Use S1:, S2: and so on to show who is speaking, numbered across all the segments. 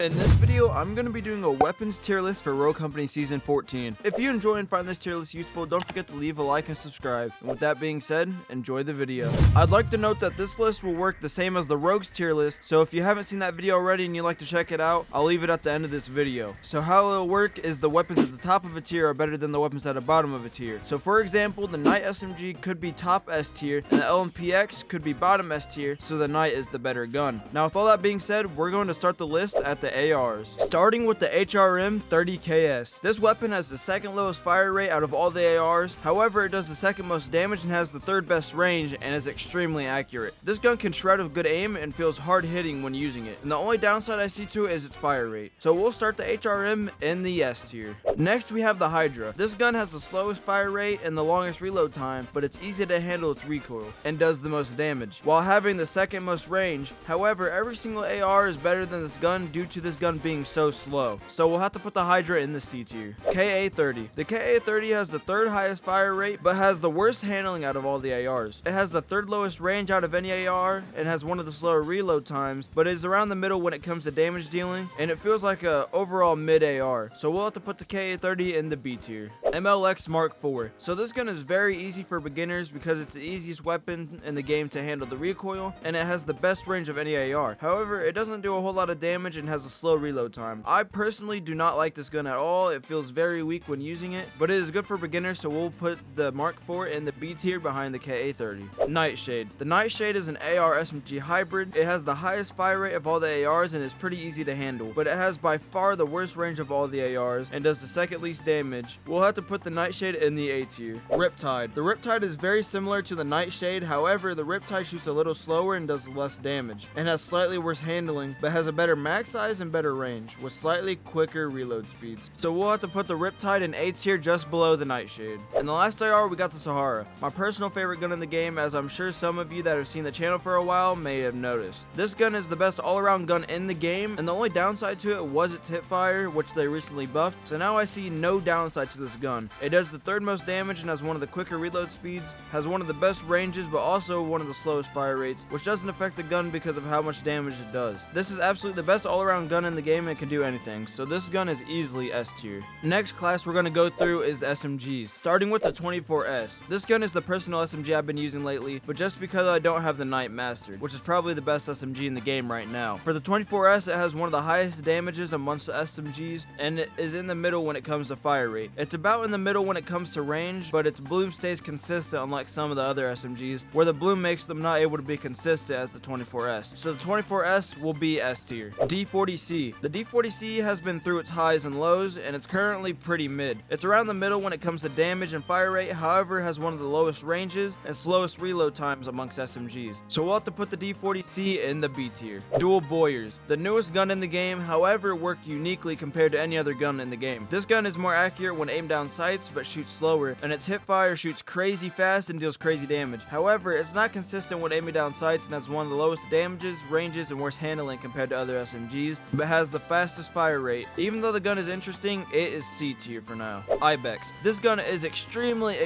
S1: In this video, I'm going to be doing a weapons tier list for Rogue Company Season 14. If you enjoy and find this tier list useful, don't forget to leave a like and subscribe. And with that being said, enjoy the video. I'd like to note that this list will work the same as the Rogues tier list, so if you haven't seen that video already and you'd like to check it out, I'll leave it at the end of this video. So how it'll work is the weapons at the top of a tier are better than the weapons at the bottom of a tier. So for example, the Knight SMG could be top S tier, and the LMPX could be bottom S tier, so the Knight is the better gun. Now with all that being said, we're going to start the list at the ARs. Starting with the HRM 30KS. This weapon has the second lowest fire rate out of all the ARs, however it does the second most damage and has the third best range and is extremely accurate. This gun can shred with good aim and feels hard hitting when using it, and the only downside I see to it is its fire rate. So we'll start the HRM in the S tier. Next we have the Hydra. This gun has the slowest fire rate and the longest reload time, but it's easy to handle its recoil and does the most damage, while having the second most range. However, every single AR is better than this gun due to this gun being so slow, so we'll have to put the Hydra in the C tier. KA-30. The KA-30 has the third highest fire rate, but has the worst handling out of all the ARs. It has the third lowest range out of any AR, and has one of the slower reload times, but is around the middle when it comes to damage dealing, and it feels like a overall mid AR, so we'll have to put the KA-30 in the B tier. MLX Mark IV. So this gun is very easy for beginners because it's the easiest weapon in the game to handle the recoil, and it has the best range of any AR. However, it doesn't do a whole lot of damage and has a slow reload time. I personally do not like this gun at all. It feels very weak when using it, but it is good for beginners, so we'll put the Mark IV in the B tier behind the KA-30. Nightshade. The Nightshade is an AR SMG hybrid. It has the highest fire rate of all the ARs and is pretty easy to handle, but it has by far the worst range of all the ARs and does the second least damage. We'll have to put the Nightshade in the A tier. Riptide. The Riptide is very similar to the Nightshade, however the Riptide shoots a little slower and does less damage, and has slightly worse handling, but has a better mag size and better range, with slightly quicker reload speeds. So we'll have to put the Riptide in A tier just below the Nightshade. And the last AR, we got the Sahara, my personal favorite gun in the game, as I'm sure some of you that have seen the channel for a while may have noticed. This gun is the best all-around gun in the game, and the only downside to it was its hipfire, which they recently buffed, so now I see no downside to this gun. It does the third most damage and has one of the quicker reload speeds, has one of the best ranges but also one of the slowest fire rates, which doesn't affect the gun because of how much damage it does. This is absolutely the best all-around gun in the game and can do anything, so this gun is easily S tier. Next class we're going to go through is SMGs, starting with the 24S. This gun is the personal SMG I've been using lately, but just because I don't have the Knight mastered, which is probably the best SMG in the game right now. For the 24S, it has one of the highest damages amongst the SMGs, and it is in the middle when it comes to fire rate. It's about in the middle when it comes to range, but its bloom stays consistent unlike some of the other SMGs, where the bloom makes them not able to be consistent as the 24S. So the 24S will be S tier. D40C. The D40C has been through its highs and lows, and it's currently pretty mid. It's around the middle when it comes to damage and fire rate, however has one of the lowest ranges and slowest reload times amongst SMGs. So we'll have to put the D40C in the B tier. Dual Boyers. The newest gun in the game, however worked uniquely compared to any other gun in the game. This gun is more accurate when aimed down sights, but shoots slower, and its hipfire shoots crazy fast and deals crazy damage. However, it's not consistent when aiming down sights and has one of the lowest damages, ranges, and worst handling compared to other SMGs, but has the fastest fire rate. Even though the gun is interesting, it is C tier for now. Ibex. This gun is extremely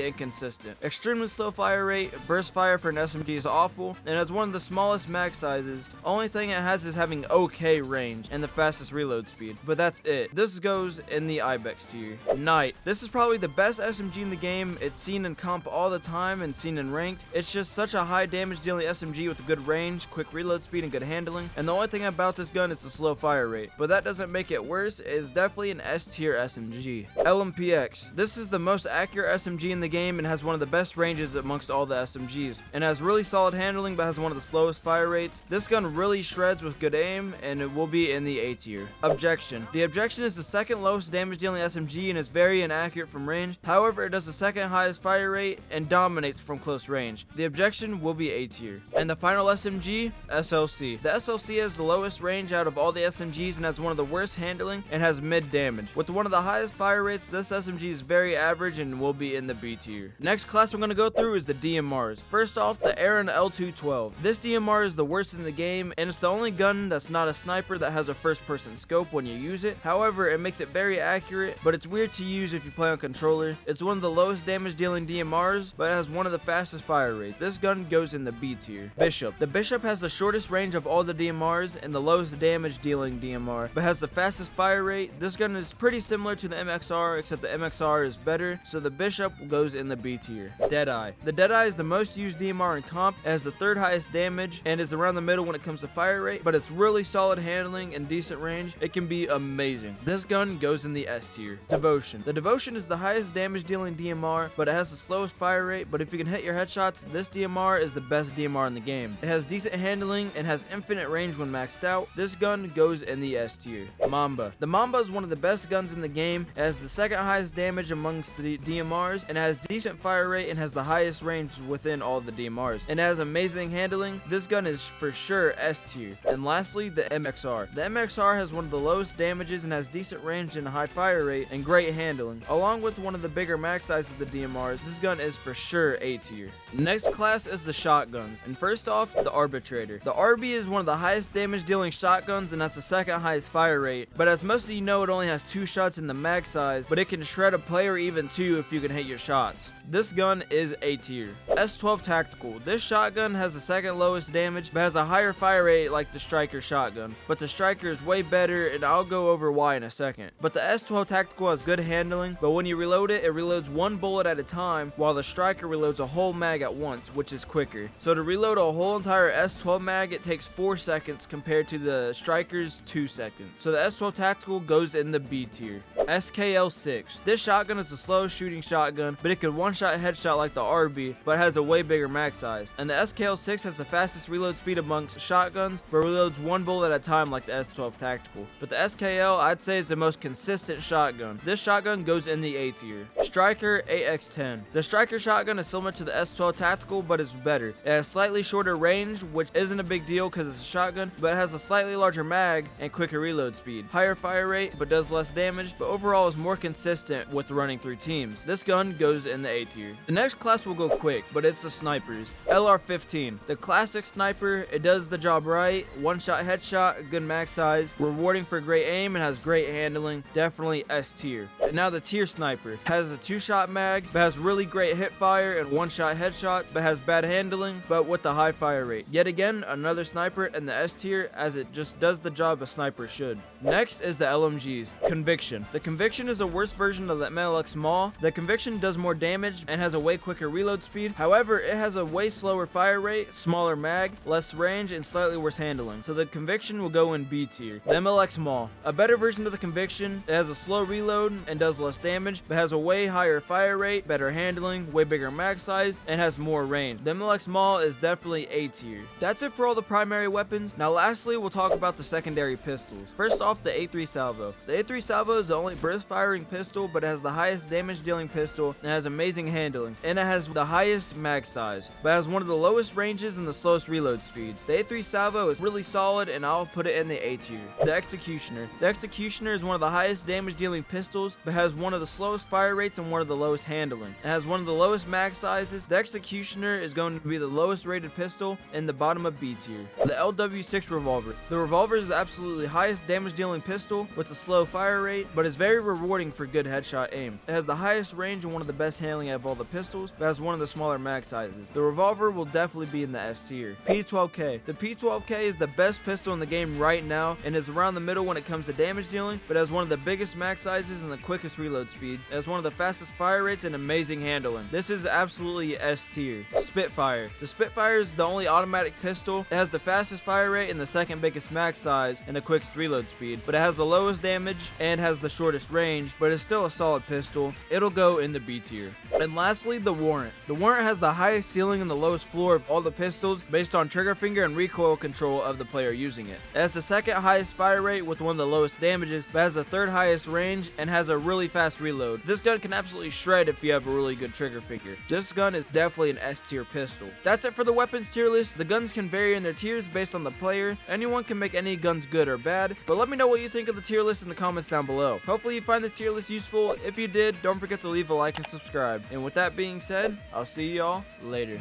S1: inconsistent. Extremely slow fire rate, burst fire for an SMG is awful, and has one of the smallest mag sizes. Only thing it has is having okay range and the fastest reload speed, but that's it. This goes in the Ibex tier. Knight. This is probably the best SMG in the game. It's seen in comp all the time and seen in ranked. It's just such a high damage dealing SMG with a good range, quick reload speed, and good handling, and the only thing about this gun is the slow fire rate, but that doesn't make it worse. It is definitely an S tier SMG. LMPX. This is the most accurate SMG in the game and has one of the best ranges amongst all the SMGs, and has really solid handling but has one of the slowest fire rates. This gun really shreds with good aim, and it will be in the A tier. Objection. The Objection is the second lowest damage dealing SMG and is very inaccurate from range, however it does the second highest fire rate and dominates from close range. The Objection will be A tier. And the final SMG, SLC. The SLC has the lowest range out of all the SMGs and has one of the worst handling and has mid damage. With one of the highest fire rates, this SMG is very average and will be in the B tier. Next class I'm going to go through is the DMRs. First off, the Aaron L212. This DMR is the worst in the game, and it's the only gun that's not a sniper that has a first person scope when you use it. However, it makes it very accurate, but it's weird to use if you play on controller. It's one of the lowest damage dealing DMRs, but it has one of the fastest fire rates. This gun goes in the B tier. Bishop. The Bishop has the shortest range of all the DMRs and the lowest damage dealing DMR, but has the fastest fire rate. This gun is pretty similar to the MXR, except the MXR is better, so the Bishop goes in the B tier. Deadeye. The Deadeye is the most used DMR in comp. It has the third highest damage and is around the middle when it comes to fire rate, but it's really solid handling and decent range. It can be amazing. This gun goes in the S tier. Devotion. The Devotion is the highest damage dealing DMR, but it has the slowest fire rate, but if you can hit your headshots, this DMR is the best DMR in the game. It has decent handling and has infinite range when maxed out. This gun goes in the S tier. Mamba. The Mamba is one of the best guns in the game. It has the second highest damage amongst the DMRs and has decent fire rate and has the highest range within all the DMRs. And it has amazing handling. This gun is for sure S tier. And lastly, the MXR. The MXR has one of the lowest damages and has decent range and a high fire rate and great handling. Along with one of the bigger max sizes of the DMRs, this gun is for sure A tier. Next class is the shotguns. And first off, the Arbitrator. The RB is one of the highest damage dealing shotguns and has the second highest fire rate. But as most of you know, it only has 2 shots in the mag size, but it can shred a player even 2 if you can hit your shots. This gun is A tier. S12 Tactical. This shotgun has the second lowest damage, but has a higher fire rate like the Striker shotgun. But the Striker is way better, and I'll go over why in a second. But the S12 Tactical has good handling, but when you reload it, it reloads 1 bullet at a time, while the Striker reloads a whole mag at once, which is quicker. So to reload a whole entire S12 mag, it takes 4 seconds compared to the Striker's 2 seconds. So the S12 Tactical goes in the B tier. SKL6. This shotgun is a slow shooting shotgun, but it can one-shot headshot like the RB, but has a way bigger mag size. And the SKL6 has the fastest reload speed amongst shotguns, but reloads 1 bullet at a time like the S12 Tactical. But the SKL, I'd say, is the most consistent shotgun. This shotgun goes in the A tier. Striker AX10. The Striker shotgun is similar to the S12 Tactical, but it's better. It has slightly shorter range, which isn't a big deal because it's a shotgun, but it has a slightly larger mag and quicker reload speed. Higher fire rate, but does less damage, but overall is more consistent with running through teams. This gun goes in the A tier. The next class will go quick, but it's the snipers. LR15. The classic sniper. It does the job right. One-shot headshot, good mag size, rewarding for great aim, and has great handling. Definitely S tier. And now the tier sniper. Has a 2-shot mag, but has really great hip fire and one-shot headshots, but has bad handling, but with a high fire rate. Yet again, another sniper in the S tier, as it just does the job a sniper should. Next is the LMGs. Conviction. The Conviction is a worse version of the MLX Maw. The Conviction does more damage and has a way quicker reload speed. However, it has a way slower fire rate, smaller mag, less range, and slightly worse handling. So the Conviction will go in B tier. The MLX Maw. A better version of the Conviction. It has a slow reload and does less damage, but has a way higher fire rate, better handling, way bigger mag size, and has more range. The MLX Maw is definitely A tier. That's it for all the primary weapons. Now lastly, we'll talk about the secondary pistols. First off, the A3 Salvo. The A3 Salvo is the only burst firing pistol, but it has the highest damage dealing pistol and has amazing handling. And it has the highest mag size, but has one of the lowest ranges and the slowest reload speeds. The A3 Salvo is really solid, and I'll put it in the A tier. The Executioner. The Executioner is one of the highest damage dealing pistols, but has one of the slowest fire rates and one of the lowest handling. It has one of the lowest mag sizes. The Executioner is going to be the lowest rated pistol in the bottom of B tier. The LW6 Revolver. The Revolver is the absolutely highest damage dealing pistol with a slow fire rate, but is very rewarding for good headshot aim. It has the highest range and one of the best handling out of all the pistols, but has one of the smaller mag sizes. The Revolver will definitely be in the S tier. P12K. The P12K is the best pistol in the game right now and is around the middle when it comes to damage dealing, but has one of the biggest mag sizes and the quickest reload speeds. It has one of the fastest fire rates and amazing handling. This is absolutely S tier. Spitfire. The Spitfire is the only automatic pistol. It has the fastest fire rate and the second biggest mag size and the quickest reload speed, but it has the lowest damage and has the shortest range, but it's still a solid pistol. It'll go in the B tier. And lastly, the Warrant. The Warrant has the highest ceiling and the lowest floor of all the pistols based on trigger finger and recoil control of the player using it. It has the second highest fire rate with one of the lowest damages, but has the third highest range and has a really fast reload. This gun can absolutely shred if you have a really good trigger finger. This gun is definitely an S tier pistol. That's it for the weapons tier list. The guns can vary in their tiers based on the player. Anyone can make any guns good or bad, but let me know what you think of the tier list in the comments down below. Hopefully you find this tier list useful. If you did, don't forget to leave a like and subscribe. And with that being said, I'll see y'all later.